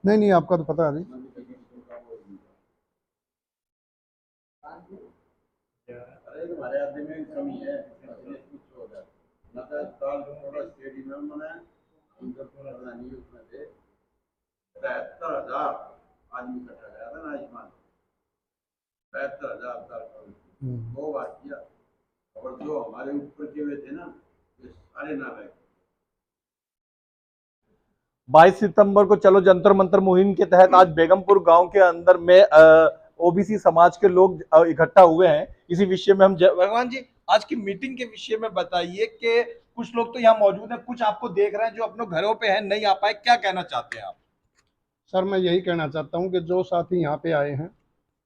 नहीं नहीं, आपका तो पता नहीं। अरे तुम्हारे आदमी में कमी है, कुछ होगा ना तो साल थोड़ा स्टेडियम में उनका पूरा नहीं उसमें थे 73,000 आदमी इकट्ठा गया था ना आयुष्मान, 73,000 दो बार किया। और जो हमारे ऊपर के हुए थे ना, ये सारे ना रहे। 22 सितंबर को चलो जंतर मंतर मुहिम के तहत आज बेगमपुर गांव के अंदर में ओबीसी समाज के लोग इकट्ठा हुए हैं। इसी विषय में हम भगवान जी आज की मीटिंग के विषय में बताइए कि कुछ लोग तो यहाँ मौजूद हैं, कुछ आपको देख रहे हैं जो अपने घरों पे हैं, नहीं आ पाए, क्या कहना चाहते हैं आप? सर मैं यही कहना चाहता हूँ कि जो साथी यहाँ पे आए हैं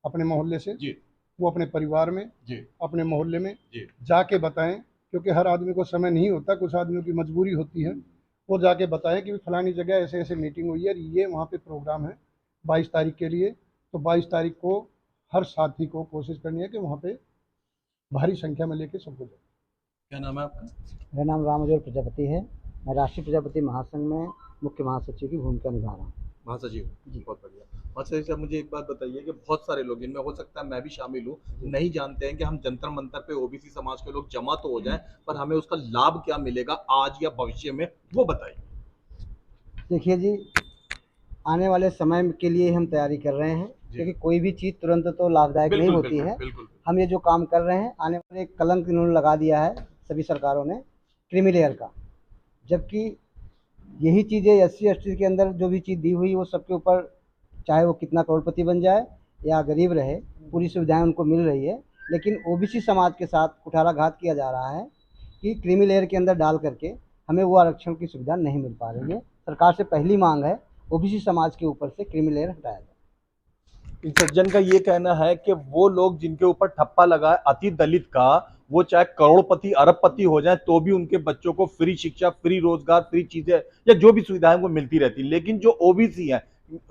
अपने मोहल्ले से जी वो अपने परिवार में, जी अपने मोहल्ले में जी जाके बताएं, क्योंकि हर आदमी को समय नहीं होता, कुछ आदमियों की मजबूरी होती है। वो जाके बताएं कि फलानी जगह ऐसे ऐसे मीटिंग हुई है, ये वहाँ पे प्रोग्राम है 22 तारीख के लिए। तो 22 तारीख को हर साथी को कोशिश करनी है कि वहाँ पे भारी संख्या में लेके सबको जाए। क्या नाम है आपका? मेरा नाम रामजोर प्रजापति है। मैं राष्ट्रीय प्रजापति महासंघ में मुख्य महासचिव की भूमिका निभा रहा हूँ। महासचिव जी, बहुत बढ़िया। महासचिव साहब मुझे एक बात बताइए कि बहुत सारे लोग, इनमें हो सकता है मैं भी शामिल हूँ, नहीं जानते हैं कि हम जंतर मंतर पे ओबीसी समाज के लोग जमा तो हो जाएं, पर हमें उसका लाभ क्या मिलेगा आज या भविष्य में, वो बताइए। देखिए जी, आने वाले समय के लिए हम तैयारी कर रहे हैं, क्योंकि कोई भी चीज़ तुरंत तो लाभदायक नहीं होती है। बिल्कुल। हम ये जो काम कर रहे हैं, आने वाले एक कलंक इन्होंने लगा दिया है सभी सरकारों ने, क्रीमी लेयर का। जबकि यही चीज़ें SC ST के अंदर जो भी चीज़ दी हुई वो सबके ऊपर, चाहे वो कितना करोड़पति बन जाए या गरीब रहे, पूरी सुविधाएं उनको मिल रही है। लेकिन OBC समाज के साथ कुठाराघात किया जा रहा है कि क्रीमी लेयर के अंदर डाल करके हमें वो आरक्षण की सुविधा नहीं मिल पा रही है। सरकार से पहली मांग है OBC समाज के ऊपर से क्रीमी लेयर हटाया जाए। इन सज्जन का ये कहना है कि वो लोग जिनके ऊपर ठप्पा लगा है अति दलित का, वो चाहे करोड़पति अरबपति हो जाए तो भी उनके बच्चों को फ्री शिक्षा, फ्री रोजगार, फ्री चीजें या जो भी सुविधाएं वो मिलती रहती। लेकिन जो ओबीसी है,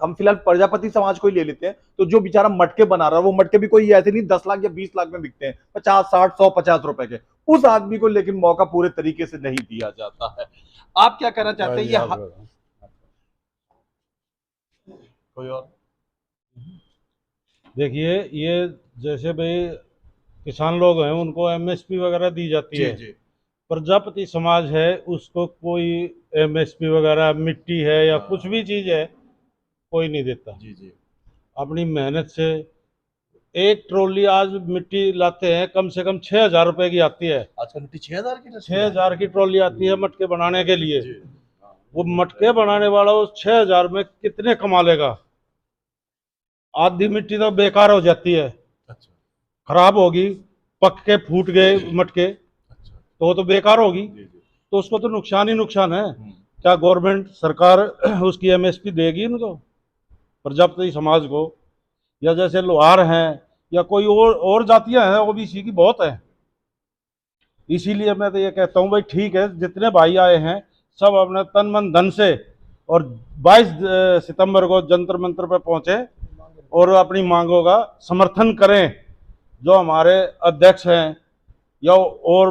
हम फिलहाल प्रजापति समाज को ही ले लेते हैं, तो जो बेचारा मटके बना रहा है, वो मटके भी कोई ऐसे नहीं 10 लाख या 20 लाख में बिकते हैं, 50 60 100 50 रुपए के। उस आदमी को लेकिन मौका पूरे तरीके से नहीं दिया जाता है। आप क्या कहना चाहते हैं? कोई और? देखिए, ये जैसे भाई किसान लोग हैं उनको MSP वगैरह दी जाती है। जी प्रजापति समाज है उसको कोई MSP वगैरह, मिट्टी है या कुछ भी चीज़ है, कोई नहीं देता। जी अपनी मेहनत से एक ट्रॉली आज मिट्टी लाते हैं, कम से कम 6,000 रुपए की आती है। आजकल मिट्टी 6,000 की 6,000 की ट्रॉली आती है मटके बनाने के लिए। जी। वो मटके बनाने वाला उस 6,000 में कितने कमा लेगा? आधी मिट्टी तो बेकार हो जाती है, अच्छा खराब होगी, पक के फूट गए मटके अच्छा। तो वो तो बेकार होगी। तो उसको तो नुकसान ही नुकसान है। क्या गवर्नमेंट सरकार उसकी MSP देगी उनको, प्रजापति समाज को? या जैसे लोहार हैं या कोई और जातियां हैं OBC की बहुत है। इसीलिए मैं तो ये कहता हूँ भाई ठीक है, जितने भाई आए हैं सब अपने तन मन धन से और 22 सितंबर को जंतर मंतर पर पहुंचे और अपनी मांगों का समर्थन करें। जो हमारे अध्यक्ष हैं या और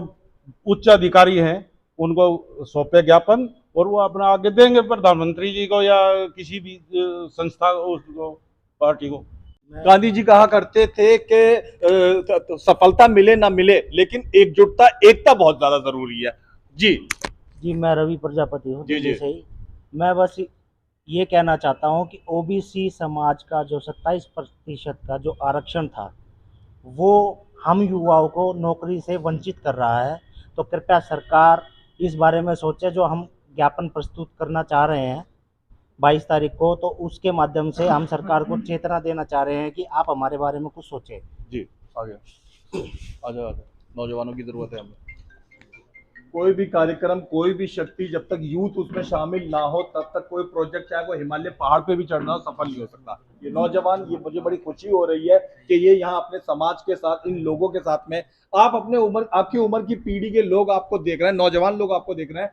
उच्च अधिकारी हैं उनको सौंपे ज्ञापन और वो अपना आगे देंगे प्रधानमंत्री जी को या किसी भी संस्था को, पार्टी को। गांधी जी कहा करते थे कि सफलता मिले ना मिले, लेकिन एकजुटता, एकता बहुत ज्यादा जरूरी है। जी जी, मैं रवि प्रजापति हूँ जी दिल्ली जी से ही। मैं बस ये कहना चाहता हूँ कि OBC समाज का जो 27% का जो आरक्षण था, वो हम युवाओं को नौकरी से वंचित कर रहा है। तो कृपया सरकार इस बारे में सोचे। जो हम ज्ञापन प्रस्तुत करना चाह रहे हैं 22 तारीख को, तो उसके माध्यम से हम सरकार को चेतना देना चाह रहे हैं कि आप हमारे बारे में कुछ सोचें। जी आगे आ जाओ, नौजवानों की जरूरत है हमें। कोई भी कार्यक्रम, कोई भी शक्ति जब तक यूथ उसमें शामिल ना हो तब तक कोई प्रोजेक्ट, चाहे वो हिमालय पहाड़ पे भी चढ़ना हो, सफल नहीं हो सकता। ये नौजवान, ये मुझे बड़ी खुशी हो रही है कि ये यहाँ अपने समाज के साथ, इन लोगों के साथ में, आप अपने उम्र, आपकी उम्र की पीढ़ी के लोग आपको देख रहे हैं, नौजवान लोग आपको देख रहे हैं।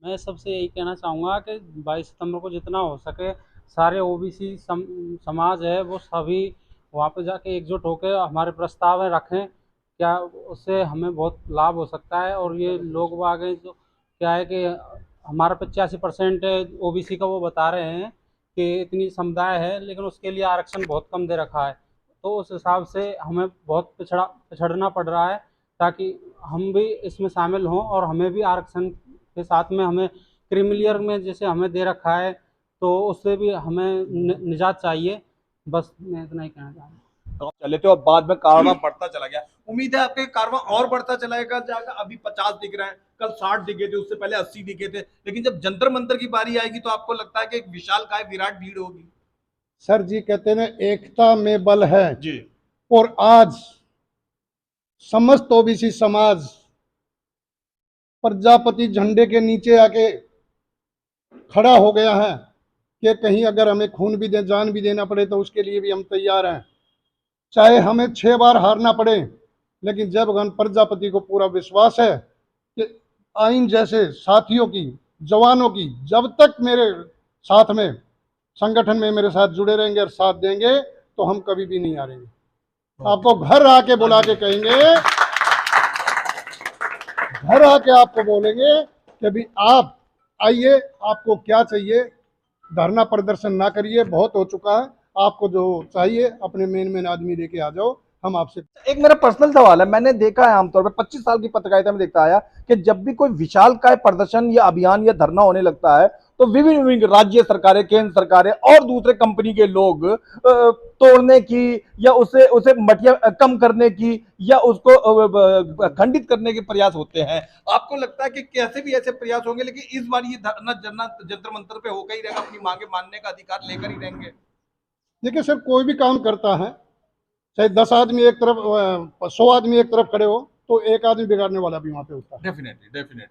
मैं सबसे यही कहना चाहूँगा कि 22 सितंबर को जितना हो सके सारे OBC समाज है वो सभी वहाँ पे जाके एकजुट होकर हमारे प्रस्ताव रखें। क्या उससे हमें बहुत लाभ हो सकता है। और ये लोग आगे जो क्या है कि हमारा 85% OBC का वो बता रहे हैं कि इतनी समुदाय है लेकिन उसके लिए आरक्षण बहुत कम दे रखा है, तो उस हिसाब से हमें बहुत पिछड़ना पड़ रहा है, ताकि हम भी इसमें शामिल हों और हमें भी आरक्षण के साथ में हमें क्रीमिलियर में जैसे हमें दे रखा है तो उससे भी हमें निजात चाहिए। बस मैं इतना ही कहना चाहूँगा। गाँव चले थे और बाद में कारवां बढ़ता चला गया। उम्मीद है आपके कारवां और बढ़ता चलाएगा जाएगा। अभी 50 दिख रहे हैं, कल 60 दिखे थे, उससे पहले 80 दिखे थे, लेकिन जब जंतर मंतर की बारी आएगी तो आपको लगता है कि एक विशालकाय विराट भीड़ होगी। सर जी कहते हैं ना, एकता में बल है जी। और आज समस्त ओबीसी समाज प्रजापति झंडे के नीचे आके खड़ा हो गया है कि कहीं अगर हमें खून भी दे, जान भी देना पड़े तो उसके लिए भी हम तैयार हैं, चाहे हमें 6 बार हारना पड़े। लेकिन जब गण प्रजापति को पूरा विश्वास है कि आइन जैसे साथियों की, जवानों की, जब तक मेरे साथ में संगठन में मेरे साथ जुड़े रहेंगे और साथ देंगे तो हम कभी भी नहीं हारेंगे। आपको घर आके बुला के कहेंगे, घर आके आपको बोलेंगे कि अभी आप आइए, आपको क्या चाहिए, धरना प्रदर्शन ना करिए, बहुत हो चुका है, आपको जो चाहिए अपने मेन आदमी लेके आ जाओ, हम आपसे। एक मेरा पर्सनल सवाल है, मैंने देखा है आमतौर पर 25 साल की पत्रकारिता में देखता आया कि जब भी कोई विशालकाय प्रदर्शन या अभियान या धरना होने लगता है तो विभिन्न राज्य सरकारें, केंद्र सरकारें और दूसरे कंपनी के लोग तोड़ने की या उसे मटिया कम करने की या उसको खंडित करने के प्रयास होते हैं। आपको लगता है कि कैसे भी ऐसे प्रयास होंगे, लेकिन इस बार ये धरना जंतर मंतर पे होकर ही रहेगा, अपनी मांगे मानने का अधिकार लेकर ही रहेंगे? देखिए सर, कोई भी काम करता है, चाहे 10 आदमी एक तरफ, 100 आदमी एक तरफ खड़े हो, तो एक आदमी बिगाड़ने वाला भी वहां पे होता है। डेफिनेटली।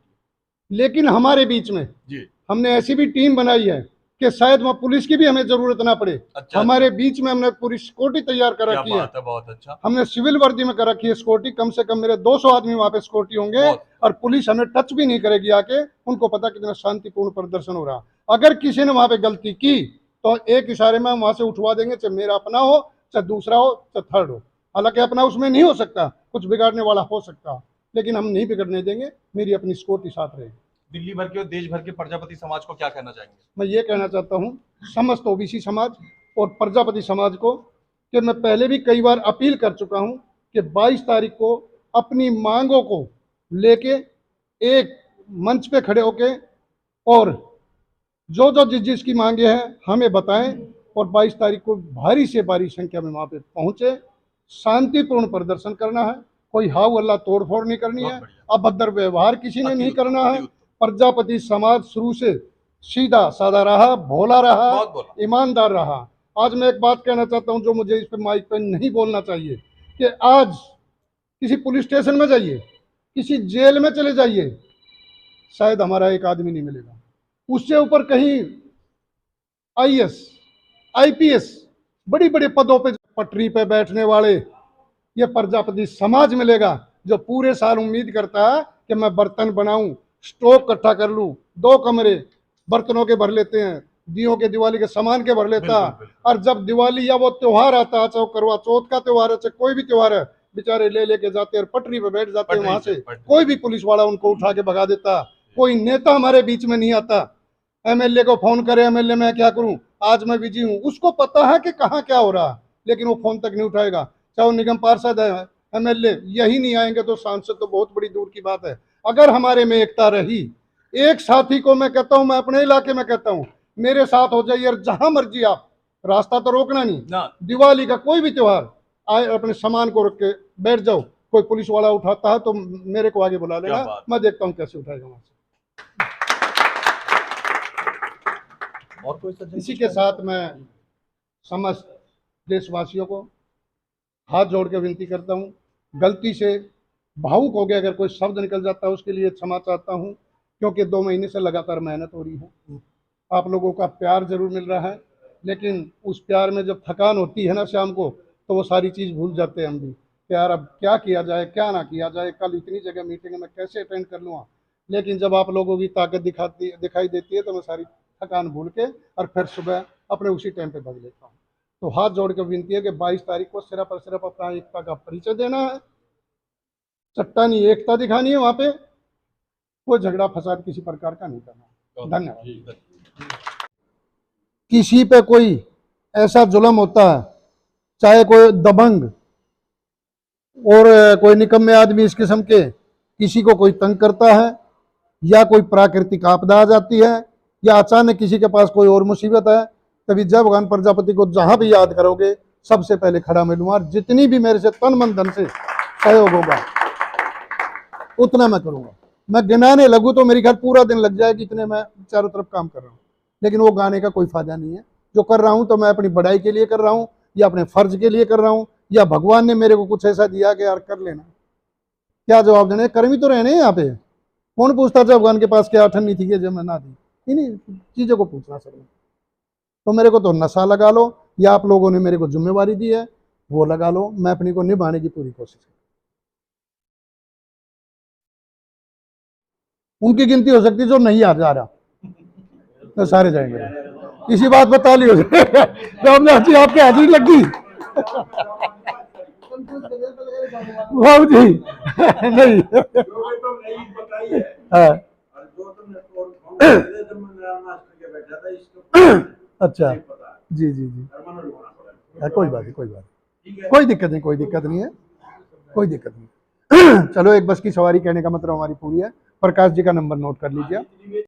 लेकिन हमारे बीच में जी। हमने ऐसी भी टीम बनाई है कि शायद वहाँ पुलिस की भी हमें जरूरत ना पड़े। अच्छा, हमारे बीच में हमने पूरी सिक्योरिटी तैयार कर रखी है। बहुत अच्छा। हमने सिविल वर्दी में कर रखी है सिक्योरिटी, कम से कम मेरे 200 आदमी वहाँ पे सिक्योरिटी होंगे और पुलिस हमें टच भी नहीं करेगी आके। उनको पता कितना शांतिपूर्ण प्रदर्शन हो रहा। अगर किसी ने वहाँ पे गलती की तो एक इशारे में हम वहाँ से उठवा देंगे, चाहे मेरा अपना हो, चाहे दूसरा हो, चाहे थर्ड हो। हालांकि अपना उसमें नहीं हो सकता, कुछ बिगाड़ने वाला हो सकता, लेकिन हम नहीं बिगड़ने देंगे, मेरी अपनी सिक्योरिटी साथ रहेगी। दिल्ली भर के और देश भर के प्रजापति समाज को क्या कहना चाहेंगे? मैं ये कहना चाहता हूँ समस्त ओबीसी समाज और प्रजापति समाज को कि मैं पहले भी कई बार अपील कर चुका हूँ कि 22 तारीख को अपनी मांगों को लेके एक मंच पे खड़े होके और जो जिसकी मांगे हैं हमें बताएं और 22 तारीख को भारी से भारी संख्या में वहाँ पे पहुँचे। शांतिपूर्ण प्रदर्शन करना है, कोई हाव अल्लाह तोड़फोड़ नहीं करनी है, अभद्र व्यवहार किसी ने नहीं करना है। प्रजापति समाज शुरू से सीधा साधा रहा, भोला रहा, ईमानदार रहा। आज मैं एक बात कहना चाहता हूं जो मुझे इस पे माइक पे नहीं बोलना चाहिए कि आज किसी पुलिस स्टेशन में जाइए, किसी जेल में चले जाइए, शायद हमारा एक आदमी नहीं मिलेगा। उससे ऊपर कहीं आईएएस, आईपीएस, बड़ी बड़े पदों पे पटरी पे बैठने वाले ये प्रजापति समाज मिलेगा, जो पूरे साल उम्मीद करता है कि मैं बर्तन बनाऊं, स्टोव इकट्ठा कर लूं, 2 कमरे बर्तनों के भर लेते हैं, दियों के, दिवाली के सामान के भर लेता। और जब दिवाली या वो त्योहार आता है, चाहे करवा चौथ का त्योहार है, चाहे कोई भी त्योहार है, बेचारे ले लेके जाते हैं और पटरी पे बैठ जाते हैं। वहां से कोई भी पुलिस वाला उनको उठा के भगा देता। कोई नेता हमारे बीच में नहीं आता। एमएलए को फोन करे, एमएलए मैं क्या करूं, आज मैं बिजी हूं, उसको पता है कि कहाँ क्या हो रहा है, लेकिन वो फोन तक नहीं उठाएगा। चाहे वो निगम पार्षद है, एमएलए, यही नहीं आएंगे तो सांसद तो बहुत बड़ी दूर की बात है। अगर हमारे में एकता रही, एक साथी को मैं कहता हूं, मैं अपने इलाके में कहता हूं, मेरे साथ हो जाइए और जहां मर्जी आप, रास्ता तो रोकना नहीं ना। दिवाली का कोई भी त्योहार आए, अपने सामान को रख के बैठ जाओ। कोई पुलिस वाला उठाता है तो मेरे को आगे बुला लेना, मैं देखता हूं कैसे उठाएगा वहां से। और कोई सज्जन? इसी के साथ मैं समस्त देशवासियों को हाथ जोड़ के विनती करता हूं, गलती से भावुक हो गया अगर कोई शब्द निकल जाता है उसके लिए क्षमा चाहता हूं, क्योंकि 2 महीने से लगातार मेहनत हो रही है। आप लोगों का प्यार जरूर मिल रहा है, लेकिन उस प्यार में जब थकान होती है ना शाम को, तो वो सारी चीज़ भूल जाते हैं हम भी कि यार अब क्या किया जाए, क्या ना किया जाए, कल इतनी जगह मीटिंग में कैसे अटेंड कर लूँगा। लेकिन जब आप लोगों की ताकत दिखाई देती है तो मैं सारी थकान भूल के और फिर सुबह अपने उसी टाइम पे भाग लेता हूँ। तो हाथ जोड़ के विनती है कि 22 तारीख को सिर्फ और सिर्फ अपना एकता का परिचय देना है, चट्टानी एकता दिखानी है, वहाँ पे कोई झगड़ा फसाद किसी प्रकार का नहीं करना। धन्यवाद। किसी पे कोई ऐसा जुल्म होता है, चाहे कोई दबंग और कोई निकम्मे आदमी इस किस्म के किसी को कोई तंग करता है, या कोई प्राकृतिक आपदा आ जाती है, या अचानक किसी के पास कोई और मुसीबत है, तभी जय भगवान प्रजापति को जहां भी याद करोगे सबसे पहले खड़ा मिलूंगा। और जितनी भी मेरे से तन मन धन से सहयोग होगा उतना मैं करूंगा। मैं गिनाने लगूं तो मेरी घर पूरा दिन लग जाएगा, इतने मैं चारों तरफ काम कर रहा हूं। लेकिन वो गाने का कोई फायदा नहीं है। जो कर रहा हूं तो मैं अपनी बढ़ाई के लिए कर रहा हूं, या अपने फर्ज के लिए कर रहा हूं, या भगवान ने मेरे को कुछ ऐसा दिया कि यार कर लेना। क्या जवाब देने, कर्मी तो रहने यहाँ पे। कौन पूछता जब भगवान के पास क्या अठन्नी थी कि जब मैं ना दी, इन्हीं चीजों को पूछना सर। तो मेरे को तो नशा लगा लो, या आप लोगों ने मेरे को जिम्मेवारी दी है वो लगा लो, मैं अपनी को निभाने की पूरी कोशिश करूँ। उनकी गिनती हो सकती है जो नहीं आ जा रहा, तो सारे जाएंगे। इसी बात पर ताली हो जाए तो हमने अच्छी आपकी हाजिरी लग गई बाबू जी नहीं हाँ अच्छा जी जी जी कोई बात नहीं, कोई बात नहीं, कोई दिक्कत नहीं, कोई दिक्कत नहीं है, कोई दिक्कत नहीं। चलो एक बस की सवारी कहने का मतलब हमारी पूरी है। प्रकाश जी का नंबर नोट कर लीजिए।